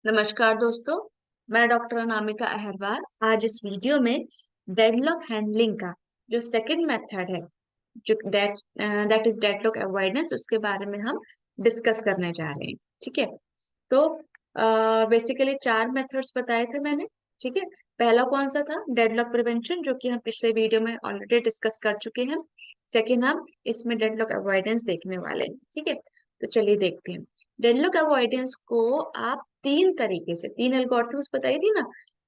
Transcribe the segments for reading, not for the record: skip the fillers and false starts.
नमस्कार दोस्तों। मैं डॉक्टर अनामिका अहरवार आज इस वीडियो में डेडलॉक हैंडलिंग का जो सेकंड मेथड है, जो दैट इज डेडलॉक अवॉइडेंस, उसके बारे में हम डिस्कस करने जा रहे हैं। ठीक है। तो बेसिकली चार मेथड्स बताए थे मैंने। ठीक है। पहला कौन सा था? डेडलॉक प्रिवेंशन, जो कि हम पिछले वीडियो में ऑलरेडी डिस्कस कर चुके हैं। सेकेंड, हम इसमें डेडलॉक अवॉइडेंस देखने वाले हैं। ठीक है। तो चलिए देखते हैं। डेडलॉक अवॉइडेंस को आप तीन तरीके से, तीन एल्गोरिथम्स बताई थी ना,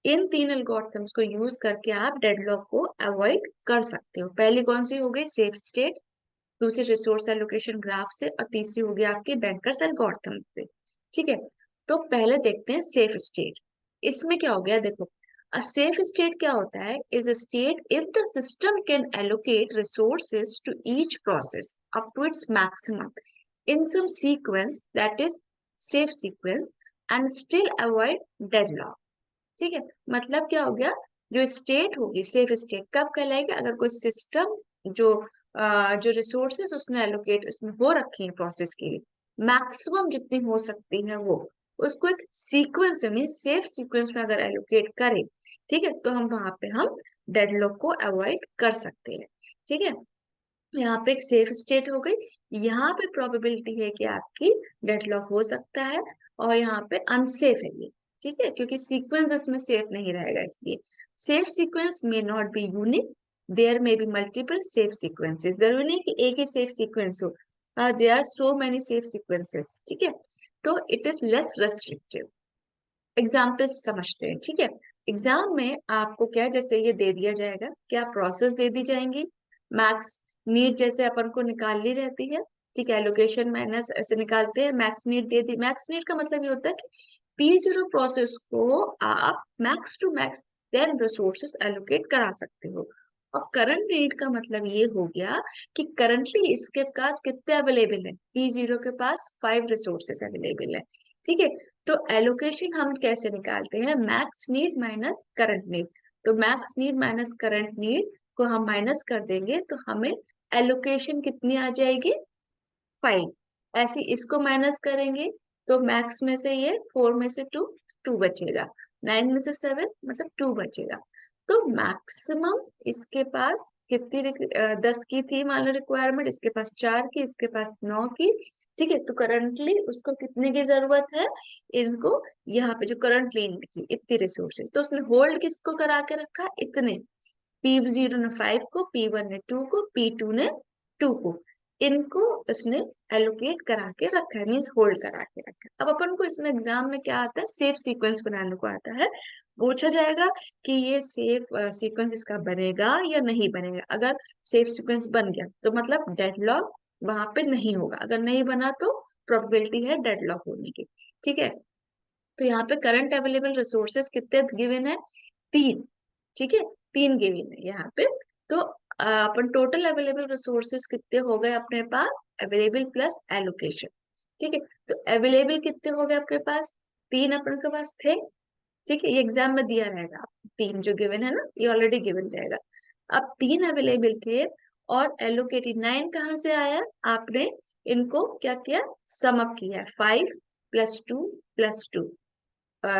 इन तीन एल्गोरिथम्स को यूज करके आप डेडलॉक को अवॉइड कर सकते हो। पहली कौन सी हो गई? Safe state. दूसरी रिसोर्स एलोकेशन ग्राफ से, और तीसरी होगी आपकी बैंकर्स एल्गोरिथम से। ठीक है। तो पहले देखते हैं सेफ स्टेट। इसमें क्या हो गया देखो। अ सेफ स्टेट क्या होता है? Is a state if the system can allocate resources to each process up to its maximum in some sequence, that is safe sequence, and still avoid deadlock। ठीक है। मतलब क्या हो गया? जो स्टेट होगी सेफ स्टेट कब कहलाएगी? अगर कोई सिस्टम जो जो रिसोर्सेस उसने एलोकेट उसमें हो रखी है प्रोसेस के लिए, मैक्सिमम जितनी हो सकती है वो, उसको एक सीक्वेंस में, सेफ सीक्वेंस में अगर एलोकेट करे, ठीक है, तो हम वहां पे हम डेडलॉक को अवॉइड कर सकते हैं। ठीक है। यहाँ पे एक सेफ स्टेट हो गई। यहाँ पे प्रोबेबिलिटी है कि आपकी डेडलॉक हो सकता है, और यहाँ पे अनसेफ है ये। ठीक है, क्योंकि सीक्वेंस इसमें सेफ नहीं रहेगा, इसलिए safe sequence may not be unique. There may be multiple safe sequences. जरूरी नहीं कि एक ही सेफ सीक्वेंस हो। There are so many safe sequences. ठीक है। तो it is less restrictive. Example समझते हैं। ठीक है। एग्जाम में आपको क्या, जैसे ये दे दिया जाएगा, क्या प्रोसेस दे दी जाएंगी, मैक्स नीड जैसे अपन को निकालनी रहती है। ठीक है। एलोकेशन माइनस ऐसे निकालते हैं। Max need they the. Max need का मतलब ये होता है कि P0 प्रोसेस को आप max to max then resources allocate करा सकते हो। और करंट नीड का मतलब ये हो गया कि करंटली इसके पास कितने अवेलेबल है। P0 के पास 5 रिसोर्सेस अवेलेबल है। ठीक है। तो एलोकेशन हम कैसे निकालते हैं? Max need minus current need. तो max need minus current need को हम माइनस कर देंगे तो हमें एलोकेशन कितनी आ जाएगी? 5। ऐसे इसको माइनस करेंगे तो मैक्स में से ये 4 में से 2, 2 बचेगा। 9 में से 7 मतलब 2 बचेगा। तो मैक्सिमम इसके पास कितनी 10 की थी मान लो रिक्वायरमेंट, इसके पास 4 की, इसके पास 9 की। ठीक है। तो करंटली उसको कितने की जरूरत है? इनको यहाँ पे जो करंटली थी इतनी रिसोर्सेज, तो उसने होल्ड किसको करा के रखा? इतने। P0 ने 5 को, P1 ने 2 को, P2 ने 2 को, इनको उसने एलोकेट करा के रखा है, मीन्स होल्ड करा के रखा है। अब अपन को इसमें एग्जाम में क्या आता है? सेफ सीक्वेंस बनाने को आता है। पूछा जाएगा कि ये सेफ सीक्वेंस इसका बनेगा या नहीं बनेगा। अगर सेफ सीक्वेंस बन गया तो मतलब डेडलॉक वहां पे नहीं होगा, अगर नहीं बना तो प्रोबेबिलिटी है डेडलॉक होने की। ठीक है। तो यहाँ पे करंट अवेलेबल रिसोर्सेस कितने गिवन है? 3। ठीक है। 3 गिवन है यहाँ पे। तो अपन टोटल अवेलेबल रिसोर्सेस कितने हो गए अपने पास? Available plus allocation. ठीक है। तो अवेलेबल कितने हो गए अपने पास? 3 अपन के पास थे। ठीक है। ये एग्जाम में दिया रहेगा। 3 जो गिवन है ना, ये ऑलरेडी गिवन रहेगा। अब 3 अवेलेबल थे, और एलोकेटेड 9 कहाँ से आया? आपने इनको क्या किया? सम अप किया। 5 प्लस 2 प्लस 2,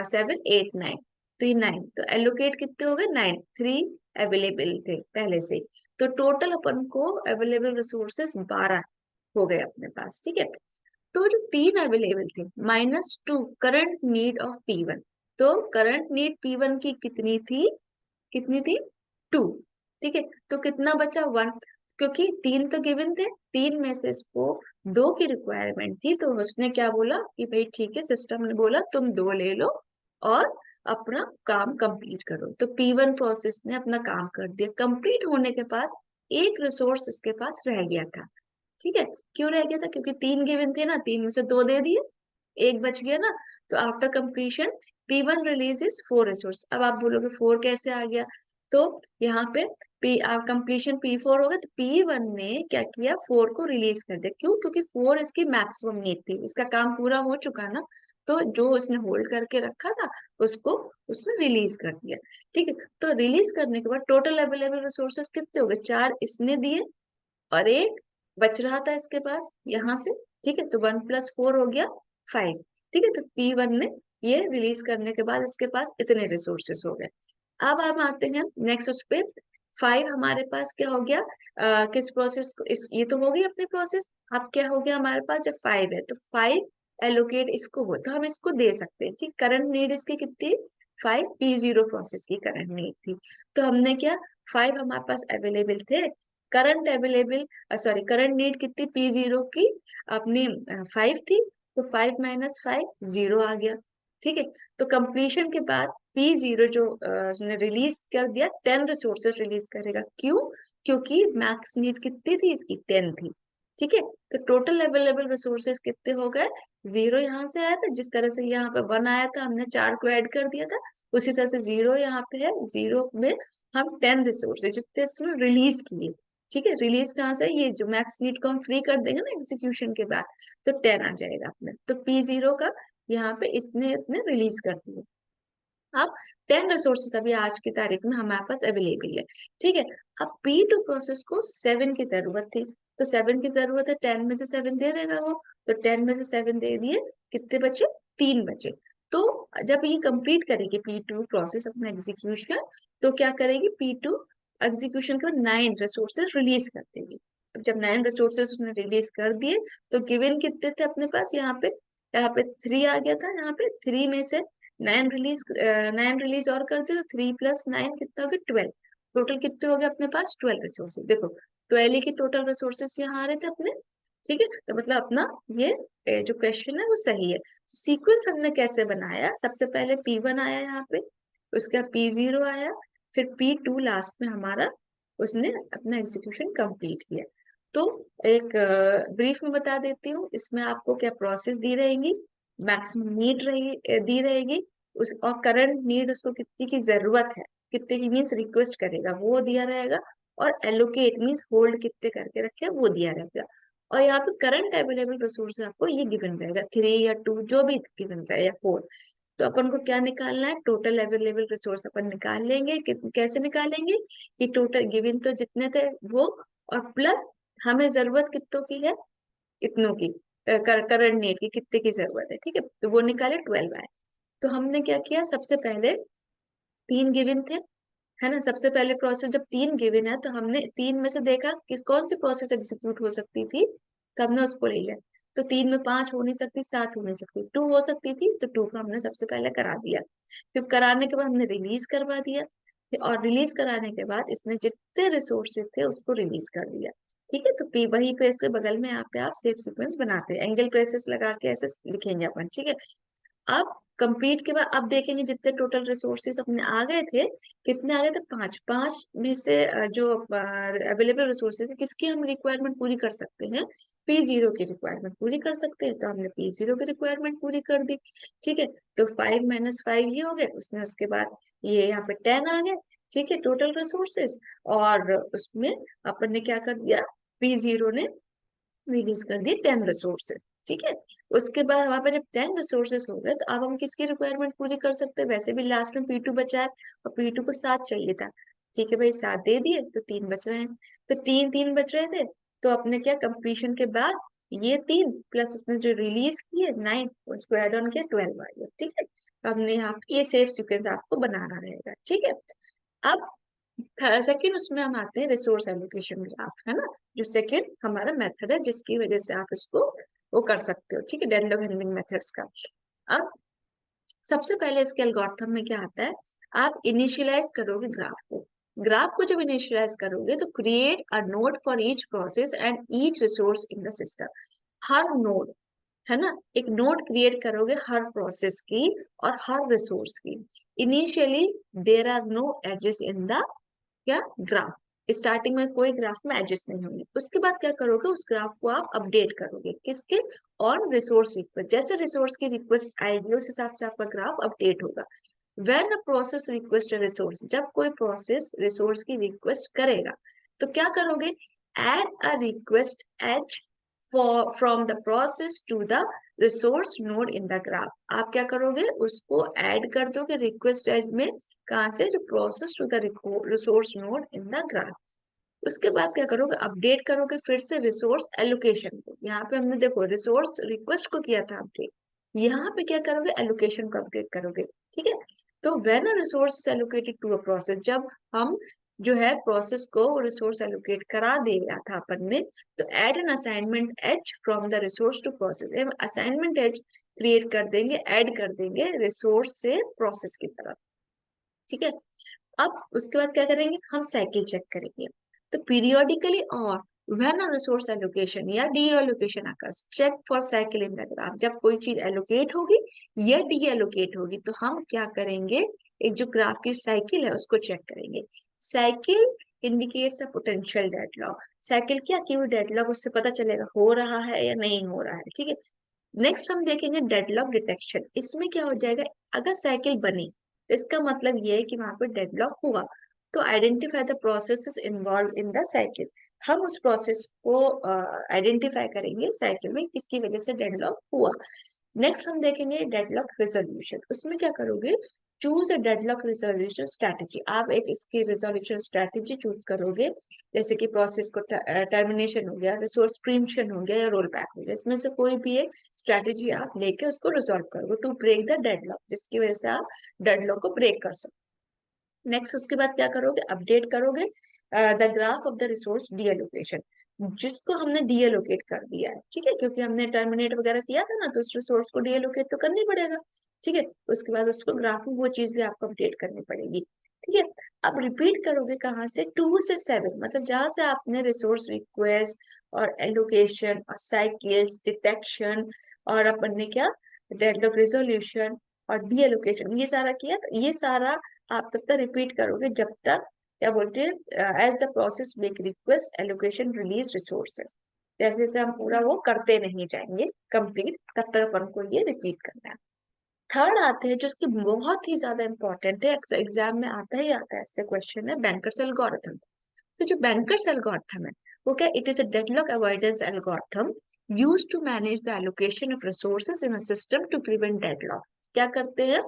7 8 9। तो ये 9, तो एलोकेट कितने हो गए? 9। 3 अवेलेबल थे पहले से। तो टोटल अपन को अवेलेबल रिसोर्सेस 12 हो गए अपने पास। ठीक है। तो जो 3 अवेलेबल थे -2 करंट नीड ऑफ P1। तो करंट नीड P1 की कितनी थी? कितनी थी? 2। ठीक है। तो कितना बचा? 1। क्योंकि 3 तो गिवन थे, 3 में से इसको 2 की रिक्वायरमेंट थी, तो उसने क्या बोला कि भाई ठीक है, सिस्टम ने बोला तुम 2 ले लो और अपना काम कंप्लीट करो। तो P1 प्रोसेस ने अपना काम कर दिया। कंप्लीट होने के पास एक रिसोर्स इसके पास रह गया था। ठीक है। क्यों रह गया था? क्योंकि 3 गिवन थे ना, 3 में से 2 दे दिए, एक बच गया ना। तो after completion P1 releases 4 resource. अब आप बोलोगे 4 कैसे आ गया? तो यहाँ पे कंप्लीशन P4 होगा, तो P1 ने क्या किया? 4 को रिलीज कर दिया। क्यों? क्योंकि 4 इसकी मैक्सिमम नीड थी, इसका काम पूरा हो चुका ना। तो जो उसने होल्ड करके रखा था उसको उसने रिलीज कर दिया। ठीक है। तो रिलीज करने के बाद टोटल अवेलेबल रिसोर्सेस कितने हो गए? 4 इसने दिए, और एक बच रहा था इसके पास यहाँ से। ठीक है। तो 1 + 4 हो गया 5। ठीक है। तो P1 ने ये रिलीज करने के बाद इसके पास इतने रिसोर्सेस हो गए। अब हम आते हैं नेक्स्ट उस पे। 5 हमारे पास क्या हो गया, किस प्रोसेस को, इस ये तो हो गई अपनी प्रोसेस। अब क्या हो गया हमारे पास, जब 5 है तो 5 एलोकेट इसको हो, तो हम इसको दे सकते हैं। ठीक, करंट नीड इसकी कितनी, 5 P0 प्रोसेस की करंट नीड थी। तो हमने क्या, 5 हमारे पास अवेलेबल थे, current available, sorry current need कितनी P0 की, अपनी 5 थी, तो 5 माइनस 5 0 आ गया। ठीक है, तो कंप्लीशन के बाद P0 जो उसने रिलीज कर दिया, 10 रिसोर्सेज रिलीज करेगा। क्यों, क्योंकि मैक्स नीड कितनी थी इसकी, 10 थी। ठीक है, तो टोटल अवेलेबल रिसोर्सेज कितने हो गए, 0 यहाँ से आया था, जिस तरह से यहाँ पे 1 आया था, हमने 4 को ऐड कर दिया था, उसी तरह से 0 यहाँ पे है, 0 में हम 10 रिसोर्सेज जितने इसने रिलीज किए। ठीक है, रिलीज कहाँ से, ये जो मैक्स नीड को हम फ्री कर देंगे ना एग्जीक्यूशन के बाद, तो 10 आ जाएगा अपने, तो P0 का यहाँ पे इसने इतने रिलीज कर दिए। अब 10 रिसोर्सेस अभी आज की तारीख में हमारे पास अवेलेबल है। ठीक है, अब P2 प्रोसेस को 7 की जरूरत थी, तो 7 की जरूरत है, 10 में से 7 दे देगा वो, तो 10 में से 7 दे दिए, कितने बचे, 3 बचे। तो जब ये कंप्लीट करेगी P2 प्रोसेस अपना एग्जीक्यूशन, तो क्या करेगी, P2 एग्जीक्यूशन के बाद 9 रिसोर्सेज रिलीज कर देगी। अब जब 9 रिसोर्सेज उसने रिलीज कर दिए, तो गिवन कितने थे अपने पास, यहाँ पे 3 आ गया था, यहाँ पे 3 में से 9 रिलीज और कर दे, तो 3 प्लस 9 कितना हो गया, 12। टोटल कितने हो गए अपने पास, 12 रिसोर्सेज। देखो 12 ही के टोटल रिसोर्सेज यहाँ आ रहे थे अपने। ठीक है, तो मतलब अपना ये जो क्वेश्चन है वो सही है। सीक्वेंस हमने कैसे बनाया, सबसे पहले P1 आया यहाँ पे, उसका P0 आया, फिर P2 लास्ट में हमारा, उसने अपना एग्जीक्यूशन कंप्लीट किया। तो एक ब्रीफ में बता देती हूँ, इसमें आपको क्या प्रोसेस दी रहेंगी, मैक्सिमम नीड दी रहेगी, उस और करंट नीड उसको कितनी की जरूरत है, कितने की मीन्स रिक्वेस्ट करेगा वो दिया रहेगा, और एलोकेट मीन्स होल्ड कितने करके रखे वो दिया रहेगा। और यहाँ पे करंट अवेलेबल रिसोर्स आपको ये गिवन रहेगा, 3 या 2 जो भी गिवन रहे, या 4। तो अपन को क्या निकालना है, टोटल अवेलेबल रिसोर्स अपन निकाल लेंगे। कैसे निकालेंगे, कि टोटल गिवन तो जितने थे वो, और प्लस हमें जरूरत कितनों की है, इतनों की, करंट नीड की कितने की जरूरत है। ठीक है, तो वो निकाले, 12 आए। तो हमने क्या किया, सबसे पहले 3 गिवन थे, है ना, सबसे पहले प्रोसेस जब 3 गिवन है, तो हमने 3 में से देखा कि कौन सी प्रोसेस एग्जीक्यूट हो सकती थी, तो हमने उसको ले लिया। तो 3 में 5 हो नहीं सकती, 7 हो नहीं सकती, 2 हो सकती थी, तो 2 का हमने सबसे पहले करा दिया। फिर कराने के बाद हमने रिलीज करवा दिया, और रिलीज कराने के बाद इसने जितने रिसोर्सेज थे उसको रिलीज कर दिया। ठीक है, तो पी वहीं पे इसके बगल में यहाँ पे आप सेव सीक्वेंस बनाते हैं, एंगल ब्रेसेस लगा के ऐसे लिखेंगे अपन। ठीक है, अब कंप्लीट के बाद अब देखेंगे जितने टोटल रिसोर्सेस अपने आ गए थे, कितने आ गए थे, 5। 5 में से जो अवेलेबल रिसोर्सेज है, किसकी हम रिक्वायरमेंट पूरी कर सकते हैं, P0 की रिक्वायरमेंट पूरी कर सकते हैं, तो हमने P0 की रिक्वायरमेंट पूरी कर दी। ठीक है, तो 5 माइनस 5 ये हो गए, उसने उसके बाद ये यहाँ पे 10 आ गए। ठीक है, टोटल रिसोर्सेज, और उसमें अपन ने क्या कर दिया, P0 ने रिलीज कर दिए 10 रिसोर्सेज। ठीक है, उसके बाद हमारे पास जब 10 रिसोर्सेज हो गए, तो अब हम किसकी रिक्वायरमेंट पूरी कर सकते हैं, वैसे भी लास्ट में P2 बचा है, और P2 को 7 चाहिए था। ठीक है भाई, 7 दे दिए, तो 3 बच रहे हैं, तो 3 बच रहे थे। तो अपने क्या, कंप्लीशन के बाद ये 3 प्लस उसने जो रिलीज किए 9, उसको एड ऑन किया, 12 आ गया। ठीक है, तो हमने यहाँ पे ये सेफ सीक्वेंस आपको बनाना रहेगा। ठीक है, अब सेकंड उसमें हम आते हैं रिसोर्स एलोकेशन ग्राफ, है ना, जो सेकंड हमारा मेथड है, जिसकी वजह से आप इसको वो कर सकते हो। ठीक है, डेडलॉग हैंडलिंग मेथड्स का। अब सबसे पहले इसके एल्गोरिथम में क्या आता है, आप इनिशियलाइज करोगे ग्राफ को। ग्राफ को जब इनिशियलाइज करोगे, तो create a node for each process and each resource in the system. Her node, है ना, एक नोड क्रिएट करोगे हर प्रोसेस की और हर रिसोर्स की। Initially there are no edges in the क्या, ग्राफ। स्टार्टिंग में कोई ग्राफ में एडजस्ट नहीं होंगे। उसके बाद क्या करोगे, उस ग्राफ को आप अपडेट करोगे, किसके, ऑन रिसोर्स रिक्वेस्ट। जैसे रिसोर्स की रिक्वेस्ट आएगी, उस हिसाब से आपका ग्राफ अपडेट होगा। When a process request resource, जब कोई प्रोसेस रिसोर्स की रिक्वेस्ट करेगा, तो क्या करोगे, add a request edge from the process to the resource node in the graph. आप क्या करोगे, उसको ऐड कर दोगे रिक्वेस्ट एज में, कहाँ से, जो process to the resource node in the graph. उसके बाद क्या करोगे, अपडेट करोगे फिर से रिसोर्स एलोकेशन को। यहाँ पे हमने देखो रिसोर्स रिक्वेस्ट को किया था अपडेट, यहाँ पे क्या करोगे, एलोकेशन को अपडेट करोगे। ठीक है, तो when a resource is allocated to a process, जब हम जो है प्रोसेस को रिसोर्स एलोकेट करा दिया था अपन ने, तो add an assignment edge from the resource to process, assignment edge create कर देंगे, ऐड कर देंगे रिसोर्स से प्रोसेस की तरफ। ठीक है, अब उसके बाद क्या करेंगे, हम साइकिल चेक करेंगे। तो पीरियोडिकली और व्हेन अ रिसोर्स एलोकेशन या deallocation occurs, check for cycle in the graph, जब कोई चीज एलोकेट होगी या डी एलोकेट होगी तो हम क्या करेंगे, एक जो ग्राफ की साइकिल है उसको चेक करेंगे। Cycle indicates a potential deadlock, cycle क्या की हुई डेडलॉक, उससे पता चलेगा हो रहा है या नहीं हो रहा है। ठीक है, नेक्स्ट हम देखेंगे डेडलॉक डिटेक्शन। इसमें क्या हो जाएगा, अगर साइकिल बनी तो इसका मतलब ये है कि वहां पर डेडलॉक हुआ। तो identify the processes involve in the cycle, हम उस प्रोसेस को आइडेंटिफाई करेंगे साइकिल में किसकी वजह से डेडलॉक हुआ। नेक्स्ट हम देखेंगे डेडलॉक रिजोल्यूशन, उसमें क्या करोगे, choose a deadlock resolution strategy, आप एक इसकी रिजोल्यूशन स्ट्रैटेजी चूज करोगे, जैसे कि प्रोसेस को टर्मिनेशन हो गया, रिसोर्स प्रीम्पशन हो गया या रोल बैक हो गया, इसमें से कोई भी एक स्ट्रैटेजी आप लेके उसको रिजोल्व करोगे टू ब्रेक द डेडलॉक, जिसकी वजह से आप डेडलॉक को ब्रेक कर सको। नेक्स्ट उसके बाद क्या करोगे, अपडेट करोगे the graph of the resource deallocation, जिसको हमने डीएलोकेट कर दिया है। ठीक है, क्योंकि हमने टर्मिनेट वगैरह किया था ना, तो उस रिसोर्स को डीएलोकेट तो करना ही पड़ेगा। ठीक है, उसके बाद उसको ग्राफ में वो चीज भी आपको अपडेट करनी पड़ेगी। ठीक है, अब रिपीट करोगे कहाँ से, 2 से 7, मतलब जहां से आपने रिसोर्स रिक्वेस्ट और एलोकेशन और साइकिल्स डिटेक्शन और अपन ने क्या डेडलॉक रिजोल्यूशन और डीएलोकेशन ये सारा किया, तो ये सारा आप तब तक रिपीट करोगे जब तक, क्या बोलते हैं, as the process make request allocation release resources, जैसे जैसे हम पूरा वो करते नहीं जाएंगे कंप्लीट, तब तक अपन को ये रिपीट करना है। थर्ड आते हैं जो इसकी बहुत ही ज्यादा इंपॉर्टेंट है, एग्जाम में आता ही आता है, ऐसे क्वेश्चन है बैंकर्स एल्गोरिथम। तो जो बैंकर्स एल्गोरिथम है वो क्या, it is a deadlock avoidance algorithm use to manage the allocation of resources in a system to prevent deadlock. क्या करते हैं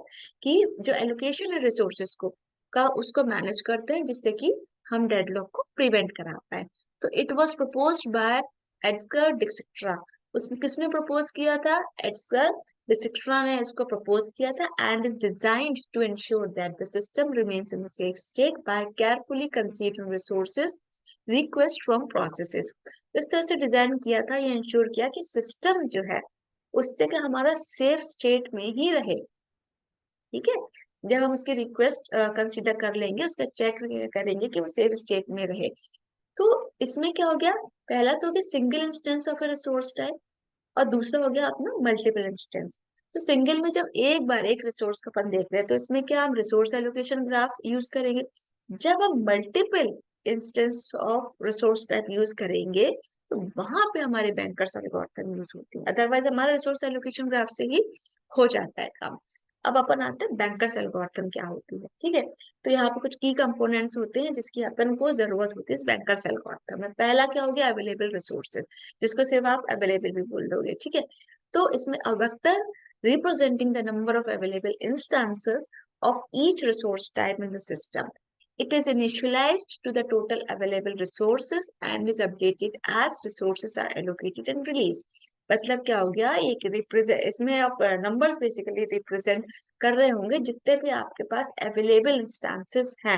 कि जो एलोकेशन है रिसोर्सेज को का उसको मैनेज करते हैं जिससे कि हम डेडलॉक को प्रिवेंट करा पाए। तो इट वाज प्रपोज्ड बाय एड्सगर डिक्सिट्रा, उसने किसने प्रपोज किया था, एड्सगर डिक्सिट्रा ने इसको प्रपोज किया था, and is designed to ensure that the system remains in the safe state by carefully considering resources request from processes. इस तरह से डिजाइन किया था, ये इंश्योर किया कि सिस्टम जो है उससे कि हमारा सेफ स्टेट में ही रहे। ठीक है, जब हम उसकी रिक्वेस्ट कंसीडर कर लेंगे, उसका चेक करेंगे कि वो सेफ स्टेट में रहे। तो इसमें क्या हो गया, पहला तो हो गया single instance of A resource type, और दूसरा हो गया अपना मल्टीपल इंस्टेंस। तो सिंगल में जब एक बार एक रिसोर्स का अपन देख रहे हैं तो इसमें क्या हम रिसोर्स एलोकेशन ग्राफ यूज करेंगे। जब हम multiple instance of resource type use करेंगे तो वहां पे हमारे बैंकर्स एल्गोरिथम यूज होते हैं, अदरवाइज हमारा रिसोर्स एलोकेशन ग्राफ से ही हो जाता है काम। अब अपन आते हैं बैंकर्स एल्गोरिथम क्या होती है। ठीक है, तो यहाँ पे कुछ की कंपोनेंट्स होते हैं जिसकी अपन को जरूरत होती है इस बैंकर्स एल्गोरिथम में। पहला क्या हो गया, अवेलेबल रिसोर्सेज, जिसको सिर्फ आप अवेलेबल भी बोल दोगे। ठीक है, तो इसमें a vector representing the number of available instances of each resource type in the system. It is initialized to the total available resources and is updated as resources are allocated and released. मतलब क्या हो गया, एक represent, इसमें आप numbers basically represent कर रहे होंगे जितने भी आपके पास अवेलेबल इंस्टांसेस हैं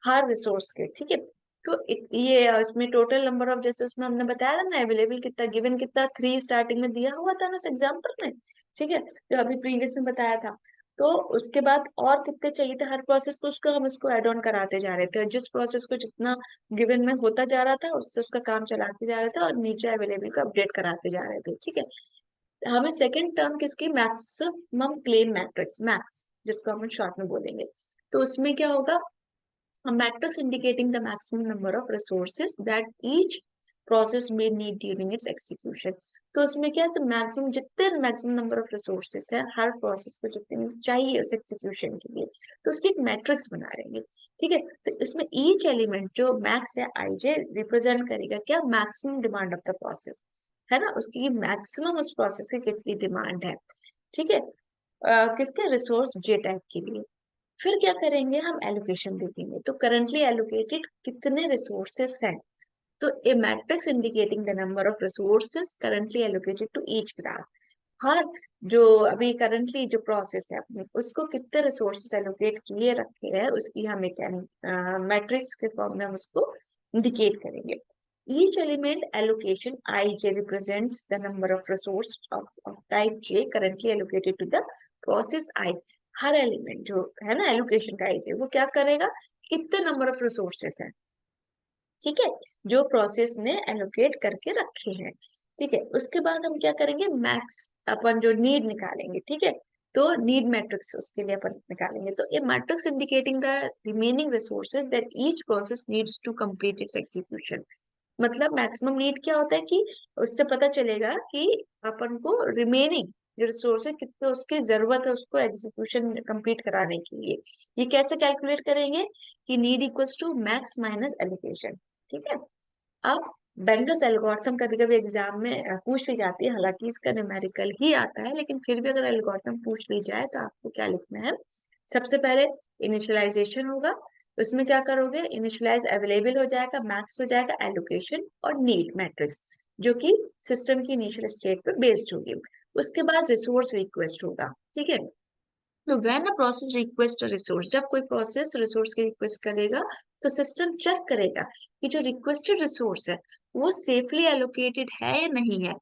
हर रिसोर्स के। ठीक है, तो ये इसमें टोटल नंबर ऑफ, जैसे उसमें हमने बताया था ना अवेलेबल कितना, गिवन कितना, 3 स्टार्टिंग में दिया हुआ था ना उस एग्जाम्पल में। ठीक है, जो अभी प्रीवियस में बताया था। तो उसके बाद और कितने चाहिए थे हर प्रोसेस को, उसको हम इसको एड ऑन कराते जा रहे थे, जिस प्रोसेस को जितना गिवन में होता जा रहा था उससे उसका काम चलाते जा रहे थे और नीचे अवेलेबल को अपडेट कराते जा रहे थे। ठीक है, हमें सेकंड टर्म किसकी, मैक्सिमम क्लेम मैट्रिक्स, मैक्स जिसको हम शॉर्ट में बोलेंगे। तो उसमें क्या होगा, a matrix indicating the maximum number of resources that each process may need during its execution। तो उसमें क्या है, मैक्सिमम जितने मैक्सिमम नंबर ऑफ रिसोर्सेस है हर प्रोसेस को जितने चाहिए उस एग्जीक्यूशन के लिए, तो उसकी एक मैट्रिक्स बना लेंगे। ठीक है, तो इसमें ईच एलिमेंट जो मैक्स है आई जे रिप्रेजेंट करेगा क्या, maximum demand of the process, है ना, उसकी मैक्सिमम उस प्रोसेस की कितनी डिमांड है। ठीक है, किसके, रिसोर्स जे टाइप के लिए। फिर क्या करेंगे, हम एलोकेशन देखेंगे, तो करंटली एलोकेटेड कितने रिसोर्सेस हैं। तो a matrix indicating the number of resources currently allocated to each graph, हर जो अभी करंटली जो प्रोसेस है अपनी, उसको कितने रिसोर्सेस एलोकेट किए रखे हैं, उसकी हम एक मैट्रिक्स के फॉर्म में हम उसको इंडिकेट करेंगे. Each element allocation ij represents the number of resource of type j currently allocated to the process I. Her element जो है ना एलोकेशन का ij, वो क्या करेगा, कितने नंबर ऑफ रिसोर्सेस है, ठीक है, जो प्रोसेस ने एलोकेट करके रखे हैं. ठीक है, उसके बाद हम क्या करेंगे, मैक्स अपन जो नीड निकालेंगे. ठीक है, तो नीड मैट्रिक्स उसके लिए अपन निकालेंगे. तो ये matrix indicating the remaining resources that each process needs to complete its execution. मतलब मैक्सिमम नीड क्या होता है कि उससे पता चलेगा कि अपन को रिमेनिंग जो रिसोर्सेज कितने उसकी जरूरत है उसको एग्जीक्यूशन कंप्लीट कराने के लिए. ये कैसे कैलकुलेट करेंगे कि need equals to max minus allocation. ठीक है, अब बेंगस एल्गोरिथम कभी कभी एग्जाम में पूछ ली जाती है, हालांकि इसका न्यूमेरिकल ही आता है, लेकिन फिर भी अगर एल्गोरिथम पूछ ली जाए तो आपको क्या लिखना है. सबसे पहले इनिशियलाइजेशन होगा, उसमें क्या करोगे, इनिशियलाइज अवेलेबल हो जाएगा, मैक्स हो जाएगा, एलोकेशन और नीड मैट्रिक्स जो कि सिस्टम की इनिशियल स्टेट पे बेस्ड होगी. उसके बाद रिसोर्स रिक्वेस्ट होगा. ठीक है, तो when a process request resource, जब कोई प्रोसेस रिसोर्स की रिक्वेस्ट करेगा तो सिस्टम चेक करेगा कि जो रिक्वेस्टेड रिसोर्स है वो सेफली एलोकेटेड है या नहीं है.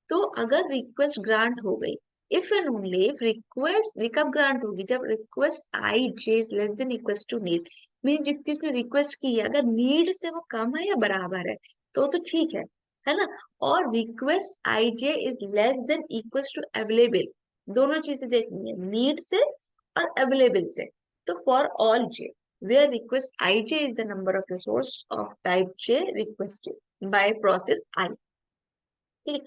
तो अगर रिक्वेस्ट ग्रांट हो गई, if and only if request कब ग्रांट होगी, जब request I J is less than equals to need. Mean जितनी उसने रिक्वेस्ट की है अगर नीड से वो कम है या बराबर है तो ठीक है ना. और request I J is less than equals to available, दोनों चीजें देखनी है, नीड से और अवेलेबल से. तो for all j where request ij is the number of resource of type j requested by process I. ठीक है,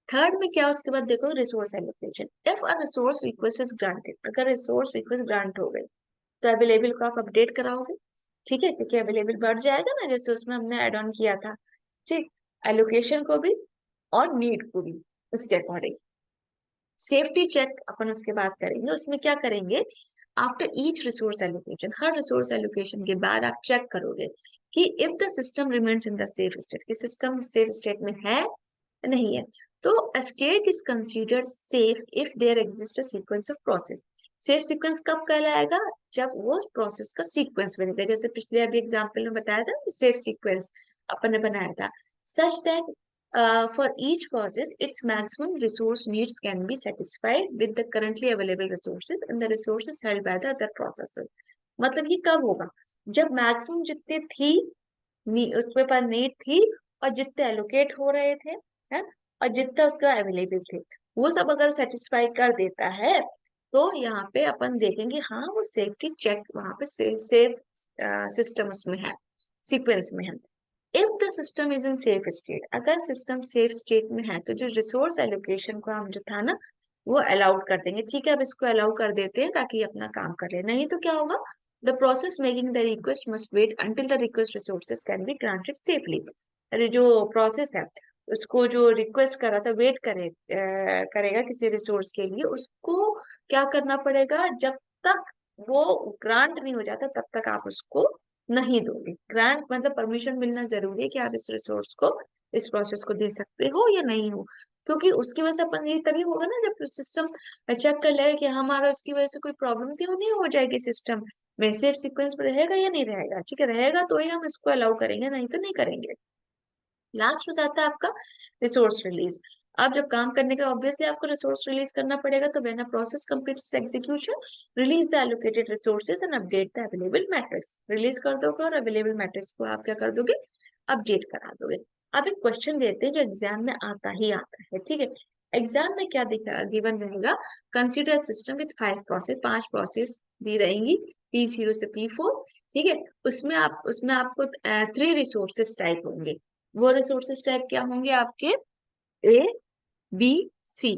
थर्ड में क्या उसके बाद देखो resource allocation. If a resource request is granted, अगर रिसोर्स रिक्वेस्ट ग्रांट हो गई तो अवेलेबल को आप अपडेट कराओगे. ठीक है, क्योंकि अवेलेबल बढ़ जाएगा ना, जैसे उसमें हमने एड ऑन किया था. ठीक, एलोकेशन को भी और नीड को भी उसके अकॉर्डिंग. सेफ्टी चेक अपन उसके बाद करेंगे, उसमें क्या करेंगे, आफ्टर ईच रिसोर्स एलोकेशन, हर रिसोर्स एलोकेशन के बाद आप चेक करोगे कि if the system remains in the safe state, कि सिस्टम सेफ स्टेट में है नहीं है. तो a state is considered safe if there exists a sequence of process. Safe sequence कब कहलाएगा, जब वो प्रोसेस का सीक्वेंस बनेगा, जैसे पिछले अभी एग्जांपल में बताया था सेफ सीक्वेंस अपन ने बनाया था. Such that for each process its maximum resource needs can be satisfied with the currently available resources and the resources held by the other processor. मतलब ये कब होगा, जब मैक्सिमम जितने थी उसके पास नीड थी और जितने एलोकेट हो रहे थे है, और जितना उसका अवेलेबल थे, वो सब अगर सेटिस्फाई कर देता है तो यहाँ पे अपन देखेंगे हाँ वो सेफ्टी चेक वहां पे सेफ सिस्टम उसमें है, सीक्वेंस में है. If the system is in safe state, अगर सिस्टम सेफ स्टेट में है तो जो रिसोर्स एलोकेशन को हम जो था ना वो अलाउड कर देंगे. ठीक है, अब इसको अलाउ कर देते हैं ताकि अपना काम कर ले, नहीं तो क्या होगा, the process making the request must wait until the request resources can be granted safely. अरे जो प्रोसेस है उसको जो रिक्वेस्ट कर रहा था वेट करेगा किसी रिसोर्स के लिए, उसको क्या करना पड़ेगा, जब तक वो ग्रांट नहीं हो जाता तब तक आप उसको नहीं दोगे. ग्रांट मतलब परमिशन मिलना जरूरी है कि आप इस रिसोर्स को इस प्रोसेस को दे सकते हो या नहीं हो, क्योंकि उसकी वजह से अपन ये तभी होगा ना जब सिस्टम चेक कर लेगा कि हमारा उसकी वजह से कोई प्रॉब्लम तो नहीं हो जाएगी, सिस्टम में सेफ सीक्वेंस पर रहेगा या नहीं रहेगा. ठीक है, रहेगा तो ही हम इसको अलाउ करेंगे, नहीं तो नहीं करेंगे. लास्ट हो जाता है आपका रिसोर्स रिलीज. आप जब काम करने का ऑब्वियसली आपको रिसोर्स रिलीज करना पड़ेगा, तो when a process completes execution release the allocated resources and update the available matrix. Release कर दोगे और अवेलेबल मैट्रिक्स को आप क्या कर दोगे, अपडेट करा दोगे. आप एक क्वेश्चन देते हैं जो एग्जाम में आता ही आता है. ठीक है, एग्जाम में क्या दिखा गिवन रहेगा, consider system with 5 process, 5 process दी रहेंगी P0 से P4. ठीक है, उसमें आपको 3 रिसोर्सेस टाइप होंगे. वो रिसोर्सेस टाइप क्या होंगे आपके, ए बी सी.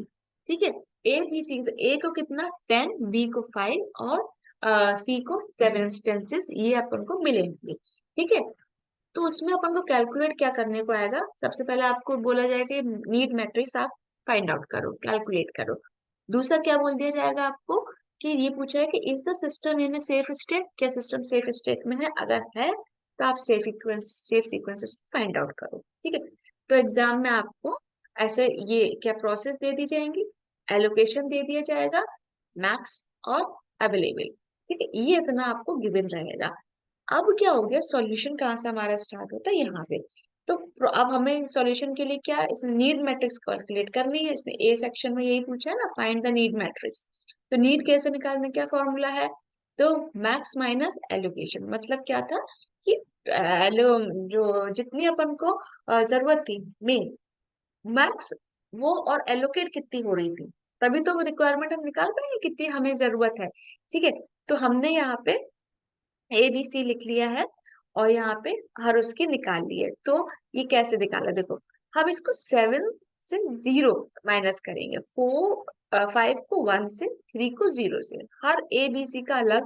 ठीक है, ए बी सी, तो ए को कितना 10, बी को 5 और सी को 7 इंस्टेंसेस ये अपन को मिलेंगे. ठीक है, तो उसमें अपन को कैलकुलेट क्या करने को आएगा, सबसे पहले आपको बोला जाएगा नीड मैट्रिक्स आप फाइंड आउट करो, कैलकुलेट करो. दूसरा क्या बोल दिया जाएगा आपको कि ये पूछा है कि is the system in safe state, क्या सिस्टम सेफ स्टेट में है, अगर है तो आप सेफ सीक्वेंस फाइंड आउट करो. ठीक है, तो एग्जाम में आपको ऐसे ये क्या प्रोसेस दे दी जाएंगी, एलोकेशन दे दिया जाएगा, मैक्स और अवेलेबल। ठीक है, ये इतना आपको गिवन रहेगा। अब क्या हो गया, सॉल्यूशन कहाँ से हमारा स्टार्ट होता है, यहाँ से। तो अब हमें सॉल्यूशन के लिए क्या, इसमें नीड मैट्रिक्स कैलकुलेट करनी है। इसने ए सेक्शन में यही पूछा है ना, फाइंड द नीड मैट्रिक्स। तो नीड कैसे निकालने, क्या फॉर्मूला है, तो मैक्स माइनस एलोकेशन। मतलब क्या था कि एलो जो जितनी अपन को जरूरत थी मेन, मैक्स वो और एलोकेट कितनी हो रही थी, तभी तो रिक्वायरमेंट हम निकाल पाएंगे कितनी हमें जरूरत है। ठीक है, तो हमने यहाँ पे ए बी सी लिख लिया है और यहाँ पे हर उसकी निकाल ली है। तो ये कैसे निकाला, देखो हम इसको 7 से 0 माइनस करेंगे, 5 को 1 से, 3 को 0 से। हर ए बी सी का अलग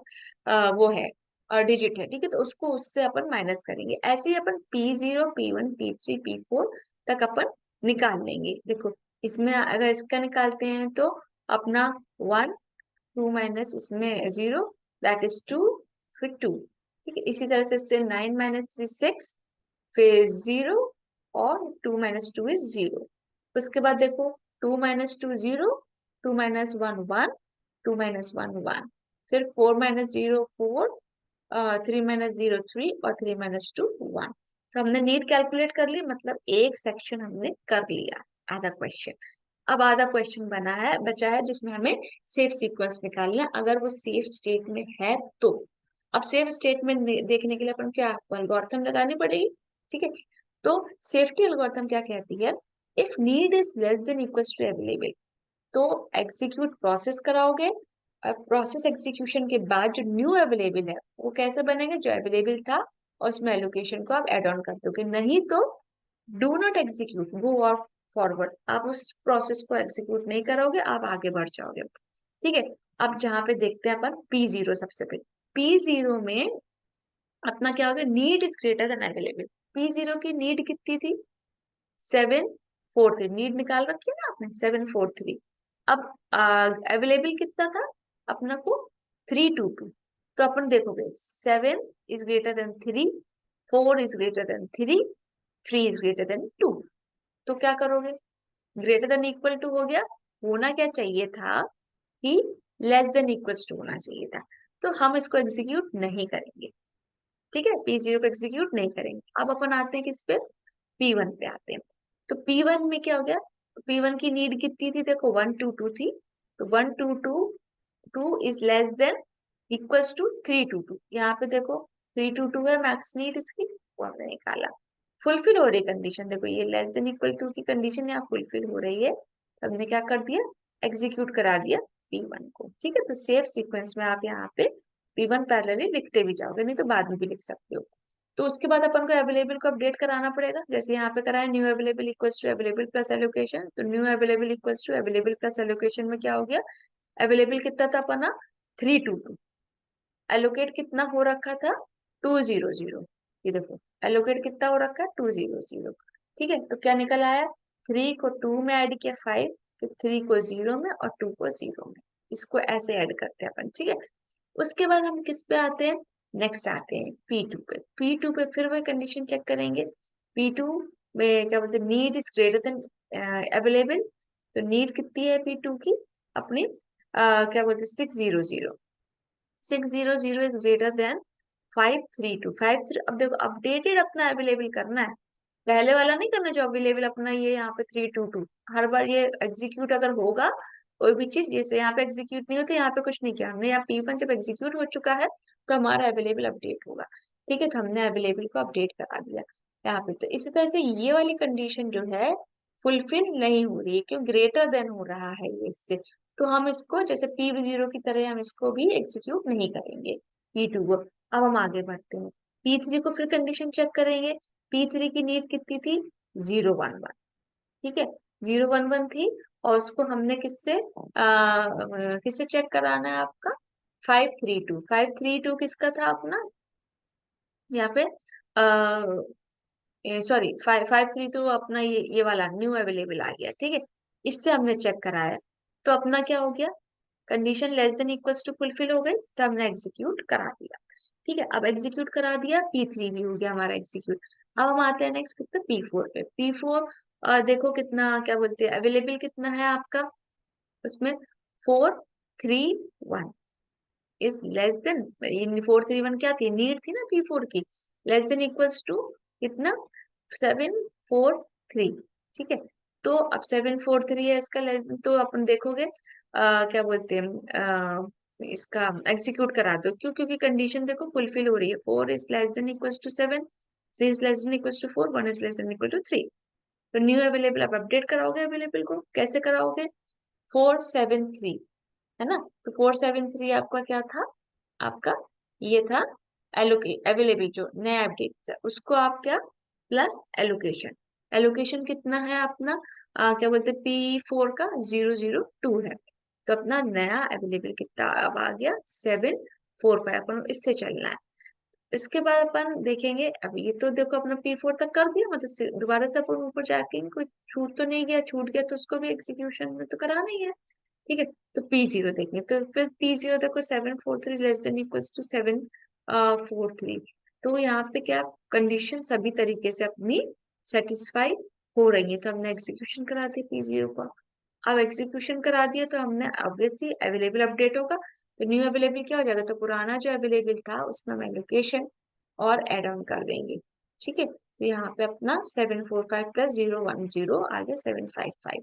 वो है डिजिट है। ठीक है, तो उसको उससे अपन माइनस करेंगे। ऐसे ही अपन P0 P1 P3 P4 तक अपन निकाल लेंगे। देखो इसमें अगर इसका निकालते हैं तो अपना 1, 2 माइनस इसमें 0, दैट इज 2, फिर 2। ठीक है, इसी तरह से 9 माइनस 3 6, फिर 0, और 2 माइनस 2 इज 0। उसके बाद देखो 2 माइनस 2 0, 2 माइनस 1 1, 2 माइनस 1 1, फिर 4 माइनस 0 4, 3 माइनस 0 3, और 3 माइनस 2 1। तो हमने नीड कैलकुलेट कर ली, मतलब एक सेक्शन हमने कर लिया, आधा क्वेश्चन। अब आधा क्वेश्चन बना है, बचा है, जिसमें हमें सेफ सीक्वेंस निकालना है, अगर वो सेफ स्टेट में है तो। अब सेफ स्टेट में देखने के लिए अपन क्या, एल्गोरिथम लगानी पड़ेगी। ठीक है, तो सेफ्टी एल्गोरिथम क्या कहती है, if need is less than equals to available, तो एग्जीक्यूट प्रोसेस कराओगे। प्रोसेस एग्जीक्यूशन के बाद जो न्यू अवेलेबल है वो कैसे बनेगा, जो अवेलेबल था और उसमें एलोकेशन को आप एड ऑन कर दोगे। नहीं तो डू नॉट एग्जीक्यूट, गो और फॉरवर्ड, आप उस प्रोसेस को एग्जीक्यूट नहीं करोगे, आप आगे बढ़ जाओगे। ठीक है, अब जहां पे देखते हैं अपन P0, सबसे पहले P0 में अपना क्या होगा, need is greater than available. P0 की नीड कितनी थी, 743, नीड निकाल रखी है ना आपने, 743। अब अवेलेबल कितना था अपना को, 322। तो अपन देखोगे 7 is greater than 3, 4 is greater than 3, 3 is greater than 2। तो क्या करोगे, ग्रेटर देन इक्वल टू हो गया, होना क्या चाहिए था कि लेस देन इक्वल्स टू होना चाहिए था। तो हम इसको एग्जीक्यूट नहीं करेंगे। ठीक है, P0 को एग्जीक्यूट नहीं करेंगे। अब अपन आते हैं किस पे, P1 पे आते हैं। तो P1 में क्या हो गया, P1 की नीड कितनी थी, देखो 122 थी, तो 122 is less than equals to 322। यहाँ पे देखो 322 है मैक्स नीड उसकी, वो हमने निकाला। फुलफिल हो रही कंडीशन, देखो ये लेस देन इक्वल टू की कंडीशन यहाँ फुलफिल हो रही है, तो हमने क्या कर दिया, एग्जीक्यूट करा दिया P1 को। ठीक है, तो सेफ सीक्वेंस में आप यहाँ पे P1 पैरेलली लिखते भी जाओगे, नहीं तो बाद में भी लिख सकते हो। तो उसके बाद अपन को अवेलेबल को अपडेट कराना पड़ेगा, जैसे यहाँ पे कराया new available equals to available plus allocation. तो new available equals to available plus allocation में क्या हो गया, अवेलेबल कितना था अपना, 322, एलोकेट कितना हो रखा था, 200। ये देखो एलोकेट कितना हो रखा है, 200। ठीक है, तो क्या निकल आया, 3 को 2 में ऐड किया 5, फिर 3 को 0 में और 2 को 0 में, इसको ऐसे ऐड करते हैं अपन। ठीक है, उसके बाद हम किस पे आते हैं, नेक्स्ट आते हैं P2 पे। P2 पे फिर वही कंडीशन चेक करेंगे। P2 में क्या बोलते हैं, need is greater than available. तो नीड कितनी है P2 की अपनी, क्या बोलते हैं, 600। 600 इज ग्रेटर देन 532, 53। अब देखो अपडेटेड अपना अवेलेबल करना है, पहले वाला नहीं करना जो अवेलेबल अपना ये यहाँ पे 322। हर बार ये एग्जीक्यूट अगर होगा कोई भी चीज, जैसे यहाँ पे एग्जीक्यूट नहीं होती, यहाँ पे कुछ नहीं किया हमने, यहाँ P1 जब एग्जीक्यूट हो चुका है तो हमारा अवेलेबल अपडेट होगा। ठीक है, तो हमने अवेलेबल को अपडेट करा दिया यहाँ पे। तो इसी तरह से ये वाली कंडीशन जो है फुलफिल नहीं हो रही है, क्यों, ग्रेटर देन हो रहा है ये इससे। तो हम इसको जैसे P0 की तरह हम इसको भी एग्जीक्यूट नहीं करेंगे, P2 को। अब हम आगे बढ़ते हैं, P3 को फिर कंडीशन चेक करेंगे। P3 की नीड कितनी थी, 011। ठीक है, 011 थी, और उसको हमने किससे चेक कराना है आपका, 532। 532 किसका था अपना, यहाँ पे सॉरी 532 अपना ये वाला न्यू अवेलेबल आ गया। ठीक है, इससे हमने चेक कराया, तो अपना क्या हो गया, condition less than equals to fulfil हो गई, तो हमने एग्जीक्यूट करा दिया। ठीक है, अब एग्जीक्यूट करा दिया, P3 भी हो गया हमारा एग्जीक्यूट। अब हम आते हैं नेक्स्ट कितना, P4 पे। P4 देखो कितना, क्या बोलते हैं, अवेलेबल कितना है आपका, उसमें 431 इज लेस देन, 431 क्या थी, नीड थी ना P4 की, लेस देन इक्वल्स टू कितना, 743। ठीक है, तो अब 743 है इसका लेस, तो अपन देखोगे क्या बोलते हैं, इसका एग्जीक्यूट करा दो, क्यों, क्योंकि कंडीशन देखो फुलफिल हो रही है, 4 is less than equals to 7, 3 is less than equals to 4, 1 is less than equal to 3। तो न्यू अवेलेबल आप अपडेट कराओगे, अवेलेबल को कैसे कराओगे, 473, है ना, तो 473 आपका क्या था, आपका ये था एलोकेट अवेलेबल, जो नया अपडेट था उसको आप क्या, प्लस एलोकेशन, एलोकेशन कितना है अपना, क्या बोलते हैं P4 का 002 है, तो अपना नया अवेलेबल कितना अब आ गया 745, अपन इससे चलना है। इसके बाद अपन देखेंगे, अब ये तो देखो अपना P4 तक कर दिया, मतलब दोबारा से अपन ऊपर जाके कोई छूट तो नहीं गया, छूट गया तो उसको भी एग्जीक्यूशन में तो कराना ही है। ठीक है, तो P0 देखेंगे, तो फिर P0 देखो 743 लेस देन इक्वल्स टू 743, तो यहाँ पे क्या कंडीशन सभी तरीके से अपनी सेटिस्फाई हो रही है, तो हमने एग्जीक्यूशन करा दिया P0 का। अब एग्जीक्यूशन करा दिया तो हमने ऑब्वियसली अवेलेबल अपडेट होगा, तो न्यू अवेलेबल क्या हो जाएगा, तो पुराना जो अवेलेबल था उसमें हम एलोकेशन और एड ऑन कर देंगे। ठीक है, तो यहाँ पे अपना 745 प्लस 010 आ गया 755।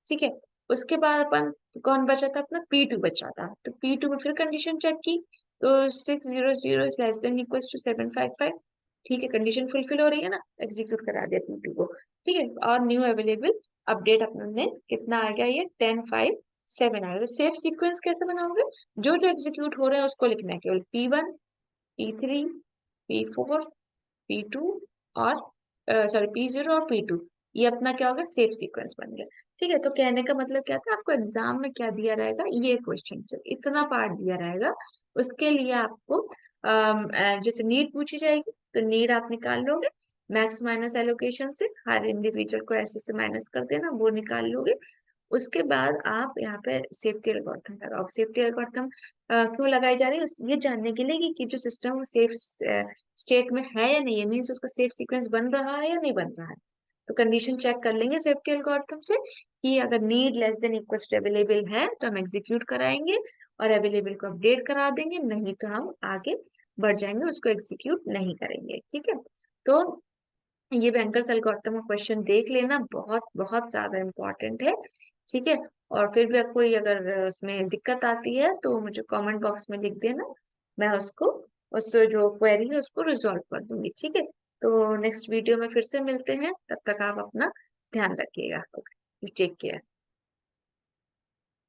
ठीक है, उसके बाद अपन कौन बचा था, अपना P2 बचा था, तो P2 में फिर कंडीशन चेक की, तो 600 लेस देन इक्वल्स टू 755। ठीक है, कंडीशन फुलफिल हो रही है ना, एग्जीक्यूट करा दिया P2 को। ठीक है, और न्यू अवेलेबल अपडेट अपने कितना आ गया, ये 1057 आएगा। तो सेफ सीक्वेंस कैसे बनाओगे, जो जो एग्जीक्यूट हो रहा है उसको लिखना है, केवल P1, P3, P4, P2 और सॉरी P0 और P2, ये अपना क्या होगा, सेफ सीक्वेंस बन गया। ठीक है, तो कहने का मतलब क्या था, आपको एग्जाम में क्या दिया रहेगा, ये क्वेश्चन से इतना पार्ट दिया रहेगा, उसके लिए आपको जैसे नीड पूछी जाएगी तो नीड आप निकाल लोगे, मैक्स माइनस एलोकेशन से हर इंडिविजुअल को ऐसे से माइनस कर देना, वो निकाल लोगे। उसके बाद आप यहाँ पे सेफ्टी एल्गोरिथम लगाओ। सेफ्टी एल्गोरिथम क्यों लगाई जा रही है, ये जानने के लिए कि जो सिस्टम सेफ स्टेट में है या नहीं है, मीन्स उसका सेफ सीक्वेंस बन रहा है या नहीं बन रहा है। तो कंडीशन चेक कर लेंगे सेफ्टी एल्गोरिथम से, कि अगर need less than equal to available है तो हम एग्जीक्यूट कराएंगे और अवेलेबल को अपडेट करा देंगे, नहीं तो हम आगे बढ़ जाएंगे, उसको एग्जीक्यूट नहीं करेंगे। ठीक है, तो ये बैंकर्स एल्गोरिथम का क्वेश्चन देख लेना, बहुत बहुत ज्यादा इम्पोर्टेंट है। ठीक है, और फिर भी कोई अगर उसमें दिक्कत आती है तो मुझे कमेंट बॉक्स में लिख देना, मैं उसको उस जो क्वेरी है उसको रिजॉल्व कर दूंगी। ठीक है, तो नेक्स्ट वीडियो में फिर से मिलते हैं, तब तक आप अपना ध्यान रखिएगा। Okay, take care.